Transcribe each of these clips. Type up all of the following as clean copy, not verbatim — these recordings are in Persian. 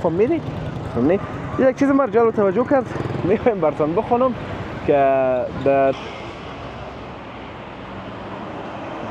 میری فهمنی. یک چیز ما جالب توجه کرد میخوایم براتون بخونم که در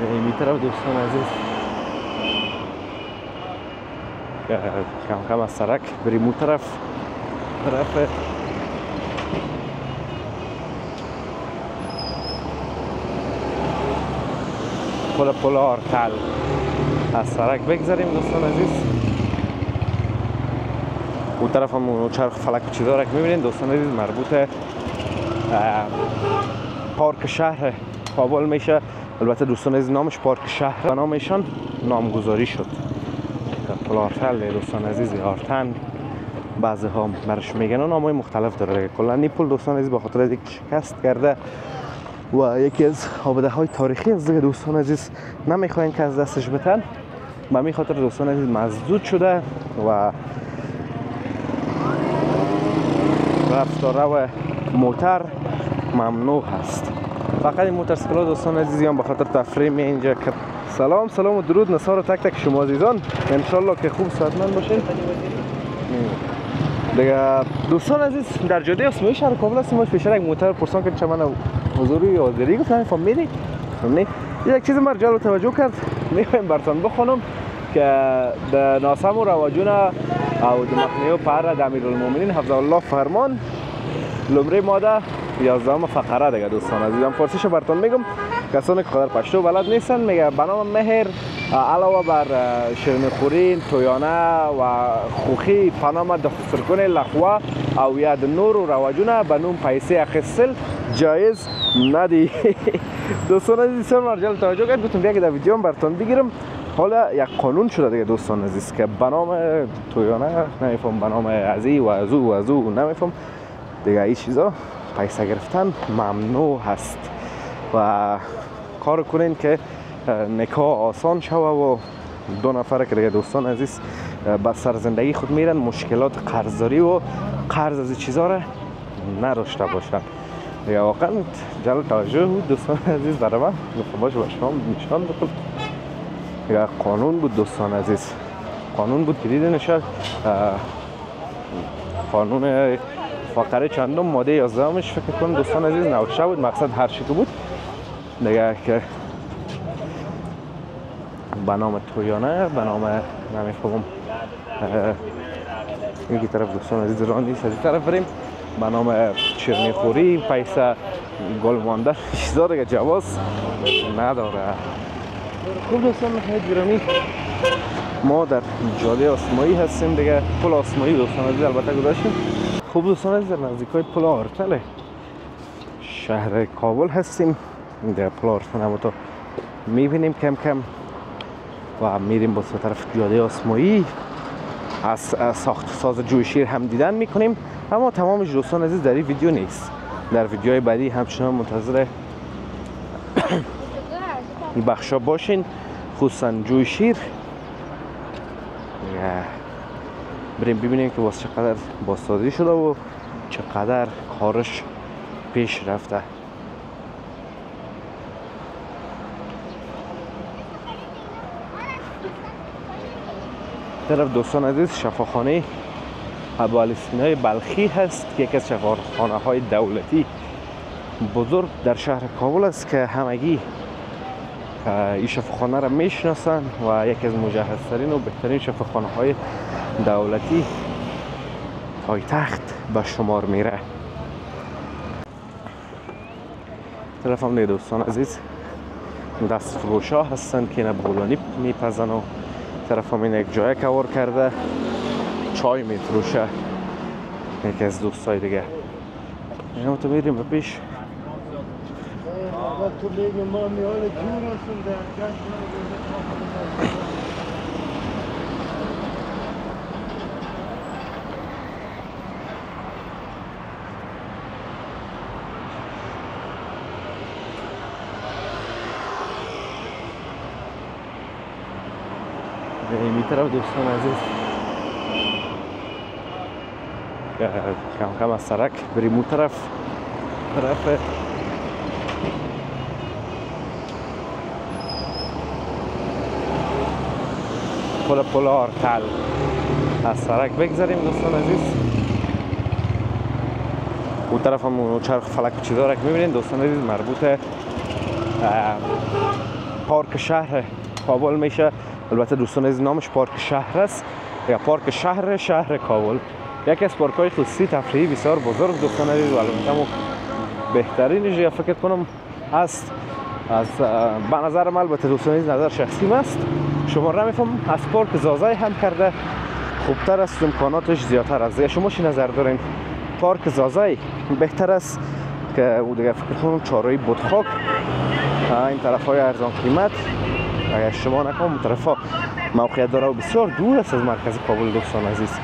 این طرف دوستان عزیز که کم کم از سرک بریم اون طرف پل آرتل از سرک بگذاریم دوستان عزیز. اون طرف هم چرخ فلک و چیزا را که میبینید دوستان عزیز مربوط پارک شهر کابل میشه. البته دوستان عزیز نامش پارک شهر و نامشان نامگذاری شد. پل آرتل دوستان عزیز، آرتن بعضی ها برش میگن و نامای مختلف داره. کلا این پل دوستان عزیز به خاطر از اینکه شکست کرده و یکی از آبده های تاریخی از دیگه دوستان عزیز نمیخواین که از دستش بتن، به همین خاطر دوستان عزیز مسدود شده و رفتار موتر ممنوع هست. فقط این موتورسیکلات دوستان عزیزیان به خاطر تفریح می اینجا که سلام و درود نثار تک تک شما عزیزان، انشالله که خوب صحتمند باشین. دیگه دوستان عزیز در جاده اسمایی شهر کابل هستیم. ما پیش یک موتور پرسان که چه من حضوری یا دیگه گفتن فهمیدی فهمنی. یک چیز ما جالب توجه کرد میخوایم براتون بخونم که در ناسم و رواجون او د مخنیه و پهر د امیرالمومنین حفظه الله فرمان لمره ماده 11 فقره دیگه دوستان عزیزم فارسیش براتون میگم. کسانی که قدر پشتو بلد نیستن میگه به نام مهر علاوه بر شیرینی تویانه و خوخی پنام دفترکن لخوه او ید نور و رواجونه به نوم پیسه اخیستل جایز ندی. دوستان عزیز بسیار مرجع توجه کرد گفتم بیا که در ویدیو براتون بگیرم. حالا یک قانون شده دیگه دوستان عزیز که به نام تویانه نمیفهم، به نام ازی و ازو نمیفهم دیگه، این چیزا پیسه گرفتن ممنوع هست و کار کنین که نکاح آسان شوه و دو نفره که دیگه دوستان عزیز بر سر زندگی خود میرن مشکلات قرضداری و قرض از این چیزا را نداشته باشن. دیگه واقعا جلال توجه بود دوستان عزیز برای من باشه با شما نشان بکن. دیگه قانون بود دوستان عزیز، قانون بود که دیدنش قانون فقره چندم ماده 11 مش فکر کنم دوستان عزیز نوشته بود. مقصد هر چی که بود دیگه که به نام تویانه به نام نمیفهمم یکی طرف دوستان عزیز راه نیست از این طرف بریم به نام چرنی خوری پیسه گل ماندن چیزا دیگه جواز نداره. خوب دوستان نهایت گرامی ما در جاده آسمایی هستیم دیگه، پل آسمایی دوستان عزیز البته گذاشتیم. خوب دوستان عزیز در نزدیکای پل آرتل شهر کابل هستیم. در پل آرتل هم تو میبینیم کم کم و میریم با طرف جاده آسمایی. از ساخت ساز جویشیر هم دیدن میکنیم، اما تمامش دوستان عزیز در این ویدیو نیست. در ویدیوهای بعدی همچنان منتظر این بخشا باشین، خصوصا جویشیر. بریم ببینیم که واسه چقدر بازسازی شده و چقدر کارش پیش رفته. طرف دوستان عزیز شفاخانه ابوالسینای بلخی هست که یکی از شفاخانه های دولتی بزرگ در شهر کابل است که همگی این شفاخانه را میشناسن و یکی از مجهزترین و بهترین شفاخانه های دولتی پایتخت به شمار میره. طرف هم دوستان عزیز دست فروشا هستن که اینا بولانی میپزن و طرف هم این یک جای کار کرده چای میفروشه یکی از دوستای دیگه. اینا تو میریم به پیش. این طرف دوستان عزیز کم کم از سرک بریم اون طرف پل آرتل از سرک بگذاریم دوستان عزیز. اون طرف هم چرخ فلک چیزا که میبینید دوستان عزیز مربوط پارک شهر کابل میشه. البته دوستان عزیز نامش پارک شهر است یا پارک شهر کابل. یکی از پارک های خصوصی تفریحی بسیار بزرگ دوستان عزیز و البته بهترینش یا فکر کنم است. از به نظر من البته دوستان عزیز نظر شخصی است، شما را میفهم از پارک زازای هم کرده خوبتر است، امکاناتش زیادتر است. شما چی نظر دارین؟ پارک زازای بهتر است که او دیگه فکر کنم چهارراه بادخاک این طرف های ارزان قیمت اگر شما نکنم طرف ها موقعیت داره و بسیار دور است از مرکز کابل دوستان عزیز.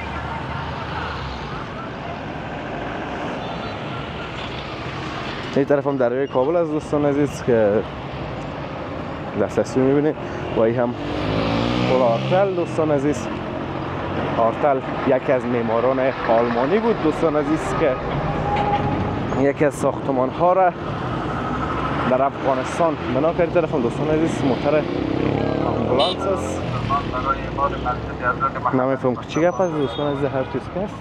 این طرف هم دریای کابل از دوستان عزیز که دسترسی میبینید و این هم پل آرتل دوستان عزیز. آرتل یکی از معماران آلمانی بود دوستان عزیز که یکی از ساختمان ها را در افغانستان بنا کرد. طرف هم دوستان عزیز موتر آمبولانس است. نمیفهم که چی گپ است دوستان عزیز، هر چیز که است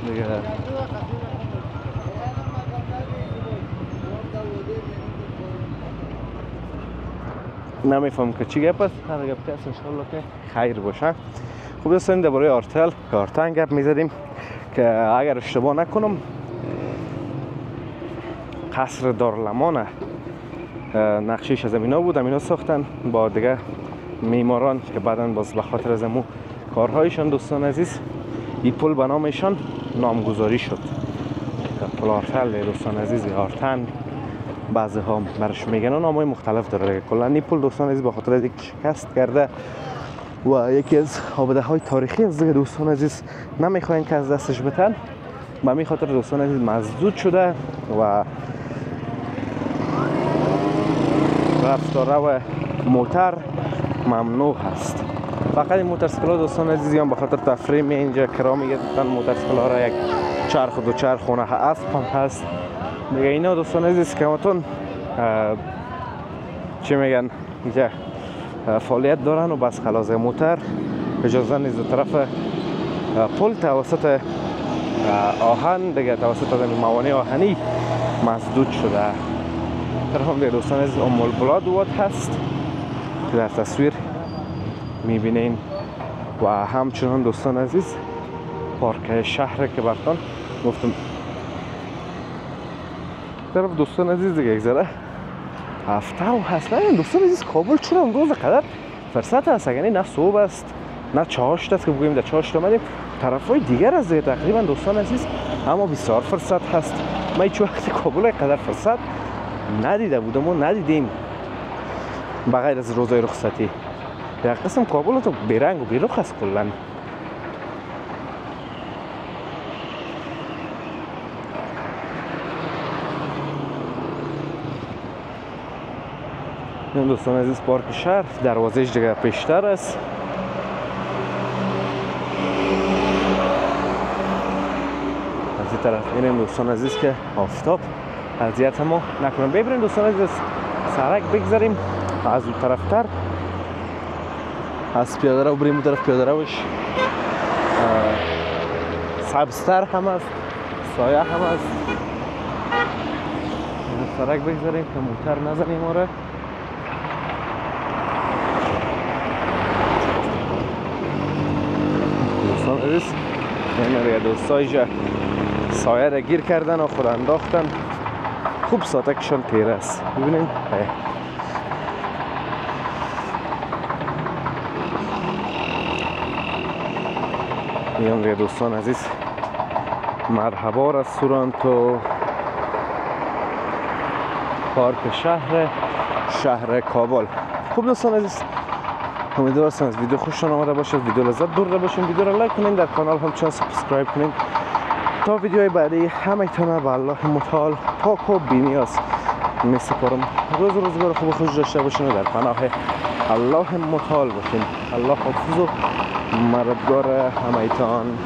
دیگه نمیفهم که چی گپ است. هر گپ که است انشاءالله که خیر باشه. خب دوستان درباره آرتل کارتن گپ میزدیم که اگر اشتباه نکنم قصر دارالمان نقشه‌اش از اینا بود، اینا ساختن با دیگه معماران که بعداً باز به خاطر از امو کارهایشان دوستان عزیز این پل به نامشان نامگذاری شد. پل آرتل دوستان عزیز، آرتن بعضی ها برش میگن و نامای مختلف داره. کلا این پل دوستان عزیز به خاطر از اینکه شکست کرده و یکی از آبده های تاریخی از دیگه دوستان عزیز نمیخواین که از دستش بتن، به همین خاطر دوستان عزیز مسدود شده و رفت و رو موتر ممنوع هست. فقط این موتورسیکل‌ها دوستان عزیزیان به خاطر تفریح می اینجا کرا میگیرن موتورسیکل‌ها را، یک چرخ و دو چرخ خونه اسب هم هست دیگه. اینا دوستان عزیز کماتون چی میگن اینجا فعالیت دارن و بس خلاص موتر اجازه نیست طرف پل توسط آهن دیگه توسط موانع آهنی مسدود شده. طرف هم دیگه دوستان عزیز ام البلاد واد هست که در تصویر میبینین و همچنان دوستان عزیز پارک شهر که براتون گفتم. طرف دوستان عزیز دیگه یک ذره هفته و هست. نه دوستان عزیز کابل چون امروز قدر فرصت هست، یعنی نه صبح است نه چاشت است که بگوییم در چاشت آمدیم، طرف های دیگر از دیگه تقریبا دوستان عزیز اما بسیار فرصت هست. ما هیچ وقت کابل قدر فرصت ندیده بودم و ندیدیم بغیر از روزای رخصتی. در قسم کابل تو بیرنگ و بیرخ است کلا. این دوستان عزیز پارک شهر دروازهش دیگه پیشتر است. از این طرف میریم دوستان عزیز که آفتاب اذیت ما نکنم. ببریم دوستان عزیز سرک بگذاریم از اون طرفتر از پیاده رو بریم اون طرف. پیاده روش سبزتر هم است، سایه هم است. سرک بگذاریم که موتر نزنیم آره. دوستان عزیز این دوستایش سایه را گیر کردن و خود انداختن، خوب ساتکشان تیره است. ببینید این دوستان عزیز مرحبا رستوران تو پارک شهر کابل. خوب دوستان عزیز امیدوارم از ویدیو خوشتون آمده باشه، ویدیو لذت برده باشین، ویدیو را لایک کنین، در کانال همچنان سابسکرایب کنین تا ویدیوهای بعدی همه تونه به الله متعال پاک و بی‌نیاز میسپارم. روزگار خوب و خوش داشته باشین و در پناه الله متعال باشین. الله حافظ و مددگار همه تان.